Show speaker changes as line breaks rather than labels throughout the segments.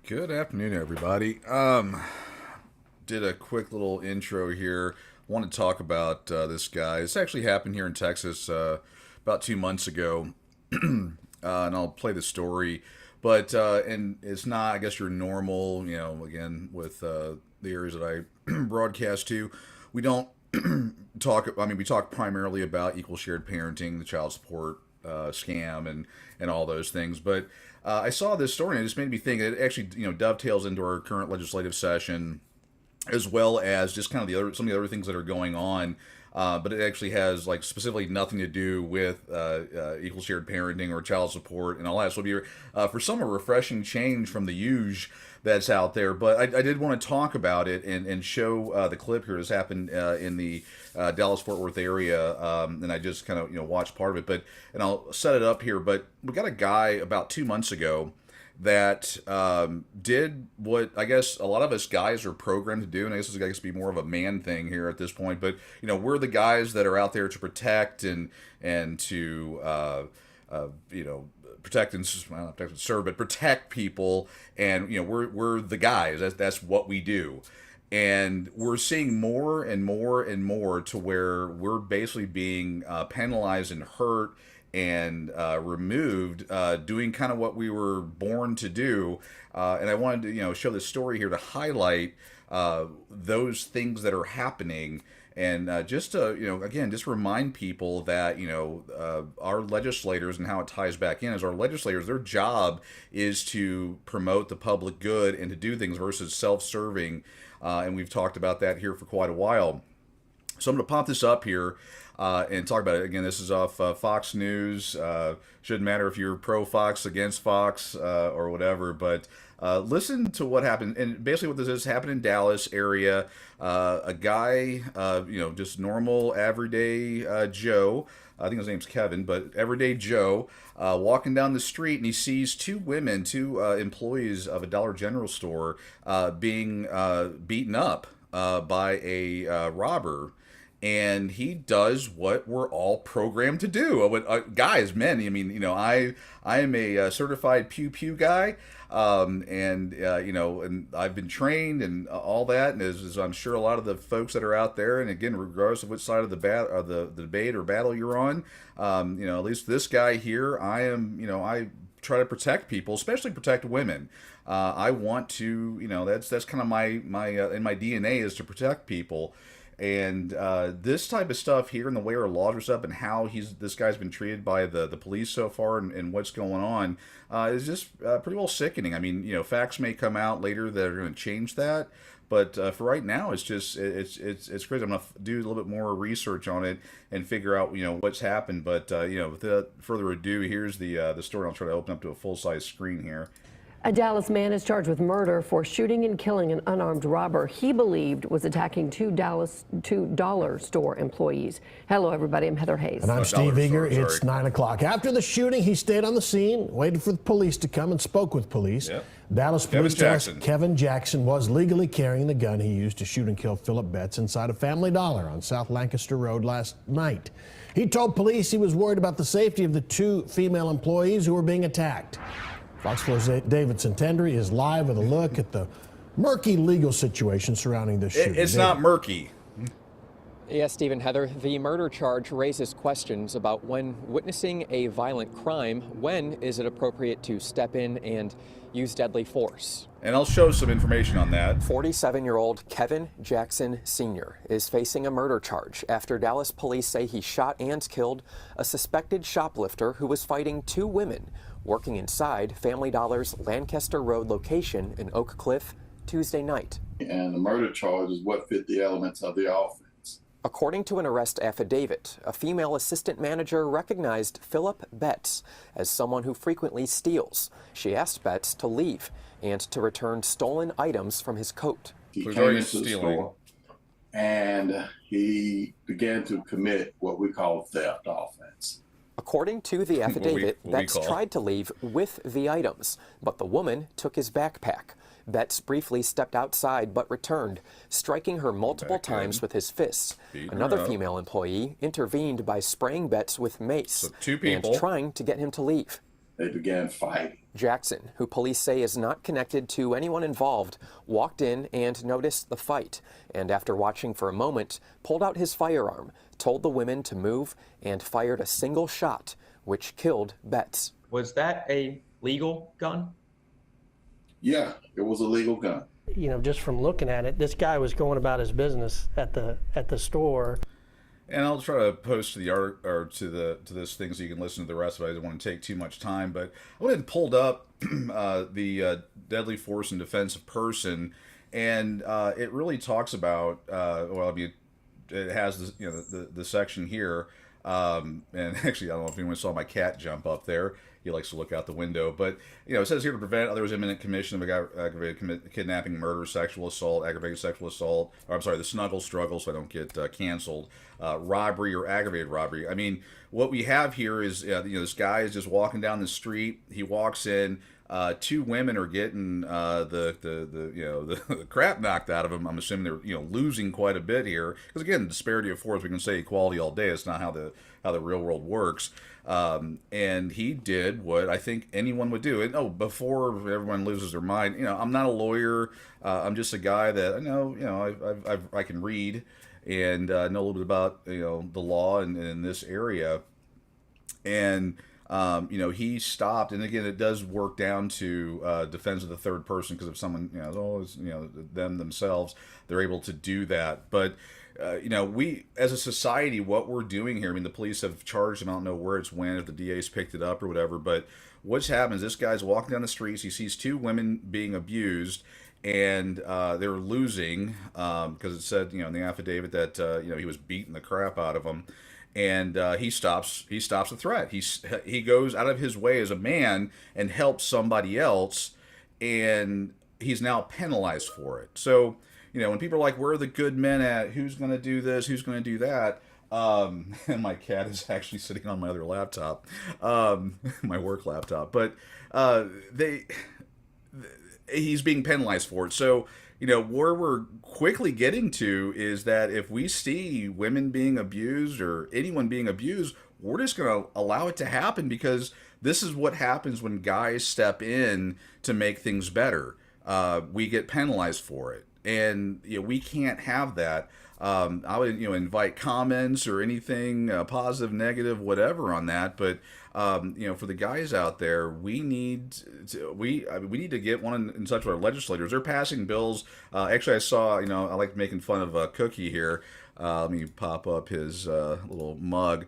Good afternoon, everybody. Did a quick little intro here. Want to talk about this guy. This actually happened here in Texas about 2 months ago, and I'll play the story. But and it's not, I guess, your normal. Again with the areas that I broadcast to, we don't talk. I mean, we talk primarily about equal shared parenting, the child support scam, and all those things. But I saw this story and it just made me think. It actually dovetails into our current legislative session, as well as just kind of some of the other things that are going on. But it actually has like specifically nothing to do with equal shared parenting or child support and all that. So it'll be for some a refreshing change from the huge that's out there. But I did want to talk about it and show the clip here. This happened in the Dallas Fort Worth area, and I just kind of watched part of it. And I'll set it up here. But we got a guy about 2 months ago that did what I guess a lot of us guys are programmed to do, and I guess it's be more of a man thing here at this point. But we're the guys that are out there to protect and to protect and well, not protect and serve, but protect people, and we're the guys. That's what we do. And we're seeing more and more and more to where we're basically being penalized and hurt and removed, doing kind of what we were born to do. And I wanted to, show this story here to highlight those things that are happening, and just to, again, just remind people that, our legislators, and how it ties back in is our legislators, their job is to promote the public good and to do things versus self-serving. And we've talked about that here for quite a while. So I'm going to pop this up here and talk about it. Again, this is off Fox News. Shouldn't matter if you're pro-Fox, against Fox, or whatever, but listen to what happened. And basically what this is, happened in Dallas area. A guy, just normal, everyday Joe, I think his name's Kevin, but everyday Joe, walking down the street, and he sees two women, two employees of a Dollar General store, being beaten up by a robber. And he does what we're all programmed to do. Guys, men, I mean, I am a certified pew pew guy, and I've been trained and all that, and as I'm sure a lot of the folks that are out there, and again, regardless of which side of the debate or battle you're on, at least this guy here, I try to protect people, especially protect women. I want to, that's kind of my in my DNA is to protect people. And this type of stuff here, and the way our laws are set up, and how this guy's been treated by the police so far, and what's going on, is just pretty well sickening. I mean, facts may come out later that are going to change that, but for right now, it's just it's crazy. I'm gonna do a little bit more research on it and figure out what's happened. But without further ado, here's the story. I'll try to open up to a full size screen here.
A Dallas man is charged with murder for shooting and killing an unarmed robber he believed was attacking two dollar store employees. Hello, everybody. I'm Heather Hayes.
And I'm Steve Eager. It's 9 o'clock. After the shooting, he stayed on the scene, waited for the police to come, and spoke with police. Yep. Dallas police said Kevin Jackson was legally carrying the gun he used to shoot and kill Philip Betts inside a Family Dollar on South Lancaster Road last night. He told police he was worried about the safety of the two female employees who were being attacked. Fox 4's Davidson Tendry is live with a look at the murky legal situation surrounding this shooting.
It's not murky.
Yes, Stephen, Heather, the murder charge raises questions about when witnessing a violent crime, when is it appropriate to step in and use deadly force?
And I'll show some information on that.
47-year-old Kevin Jackson Sr. is facing a murder charge after Dallas police say he shot and killed a suspected shoplifter who was fighting two women working inside Family Dollar's Lancaster Road location in Oak Cliff Tuesday night.
And the murder charge is what fit the elements of the offense.
According to an arrest affidavit, a female assistant manager recognized Philip Betts as someone who frequently steals. She asked Betts to leave and to return stolen items from his coat.
He came into the store and he began to commit what we call theft offense.
According to the affidavit, Betts tried to leave with the items, but the woman took his backpack. Betts briefly stepped outside but returned, striking her multiple times with his fists. Another female employee intervened by spraying Betts with mace and trying to get him to leave.
they began fighting.
Jackson, who police say is not connected to anyone involved, walked in and noticed the fight, and after watching for a moment, pulled out his firearm, told the women to move, and fired a single shot, which killed Betts.
Was that a legal gun?
Yeah, it was a legal gun.
You know, just from looking at it, this guy was going about his business at the store.
And I'll try to post to the art or to this thing so you can listen to the rest of it. I don't want to take too much time, but I went and pulled up the deadly force and defensive person, and it really talks about well, I mean, it has this, you know, the section here, and actually I don't know if anyone saw my cat jump up there. He likes to look out the window, but you know, it says here to prevent others imminent commission of aggravated kidnapping, murder, sexual assault, aggravated sexual assault, or I'm sorry, the snuggle struggle, so I don't get canceled, robbery or aggravated robbery. I mean, what we have here is you know, this guy is just walking down the street. He walks in. Two women are getting the you know, the crap knocked out of them. I'm assuming they're, you know, losing quite a bit here because again, disparity of force. We can say equality all day. It's not how the real world works. And he did what I think anyone would do. And before everyone loses their mind, you know, I'm not a lawyer. I'm just a guy that I know. You know, I can read and know a little bit about, you know, the law in this area. And you know, he stopped, and again, it does work down to defense of the third person because if someone, you know, it's always, you know, them themselves, they're able to do that. But you know, we as a society, what we're doing here, I mean, the police have charged him. I don't know where it's went, if the DA's picked it up or whatever. But what's happened is this guy's walking down the streets. He sees two women being abused, and they're losing because it said, you know, in the affidavit that you know, he was beating the crap out of them. And he stops the threat. He goes out of his way as a man and helps somebody else, and he's now penalized for it. So, you know, when people are like, where are the good men at? Who's going to do this? Who's going to do that? And my cat is actually sitting on my other laptop, my work laptop. But he's being penalized for it. So, you know, where we're quickly getting to is that if we see women being abused or anyone being abused, we're just going to allow it to happen because this is what happens when guys step in to make things better. We get penalized for it. And you know, we can't have that. I would, you know, invite comments or anything positive, negative, whatever on that. But you know, for the guys out there, we need to get one in touch with our legislators. They're passing bills. Actually, I saw, you know, I like making fun of Cookie here. Let me pop up his little mug.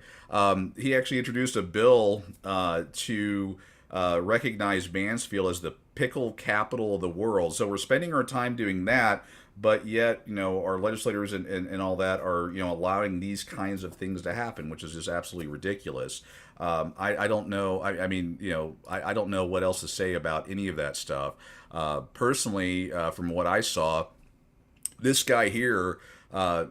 He actually introduced a bill to recognize Mansfield as the pickle capital of the world. So we're spending our time doing that, but yet, you know, our legislators and all that are, you know, allowing these kinds of things to happen, which is just absolutely ridiculous. I don't know. I mean, you know, I don't know what else to say about any of that stuff. Personally, from what I saw, this guy here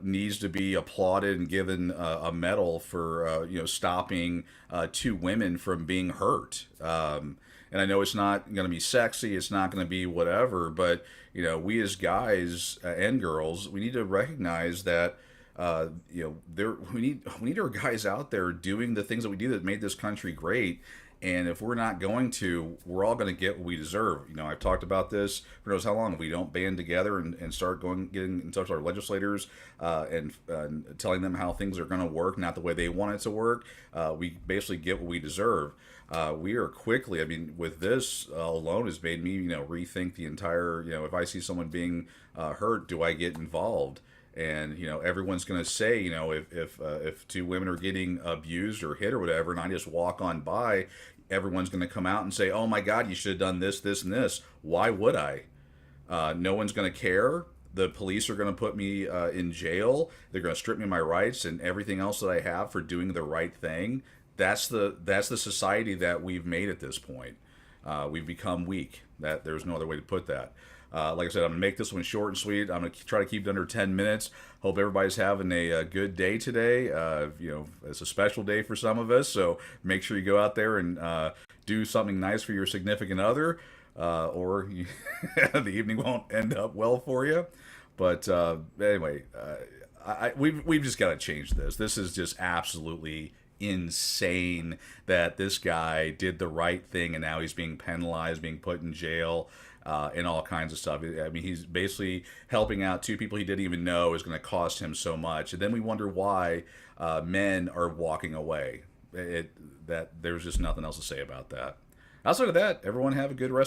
needs to be applauded and given a medal for you know, stopping two women from being hurt. And I know it's not going to be sexy, it's not going to be whatever, but you know, we as guys and girls, we need to recognize that you know, we need our guys out there doing the things that we do that made this country great. And if we're not going to, we're all going to get what we deserve. You know, I've talked about this for knows how long. If we don't band together and start getting in touch with our legislators and telling them how things are going to work, not the way they want it to work, we basically get what we deserve. We are quickly, I mean, with this alone has made me, you know, rethink the entire, you know, if I see someone being hurt, do I get involved? And, you know, everyone's going to say, you know, if two women are getting abused or hit or whatever, and I just walk on by, everyone's going to come out and say, oh my God, you should have done this, this, and this. Why would I? No one's going to care. The police are going to put me in jail. They're going to strip me of my rights and everything else that I have for doing the right thing. That's the society that we've made at this point. We've become weak. There's no other way to put that. Like I said, I'm going to make this one short and sweet. I'm going to try to keep it under 10 minutes. Hope everybody's having a good day today. You know, it's a special day for some of us, so make sure you go out there and do something nice for your significant other, or the evening won't end up well for you. But anyway, we've just got to change this. This is just absolutely insane that this guy did the right thing and now he's being penalized, being put in jail, and all kinds of stuff. I mean, he's basically helping out two people he didn't even know is going to cost him so much. And then we wonder why men are walking away. That there's just nothing else to say about that. Outside of that, everyone have a good rest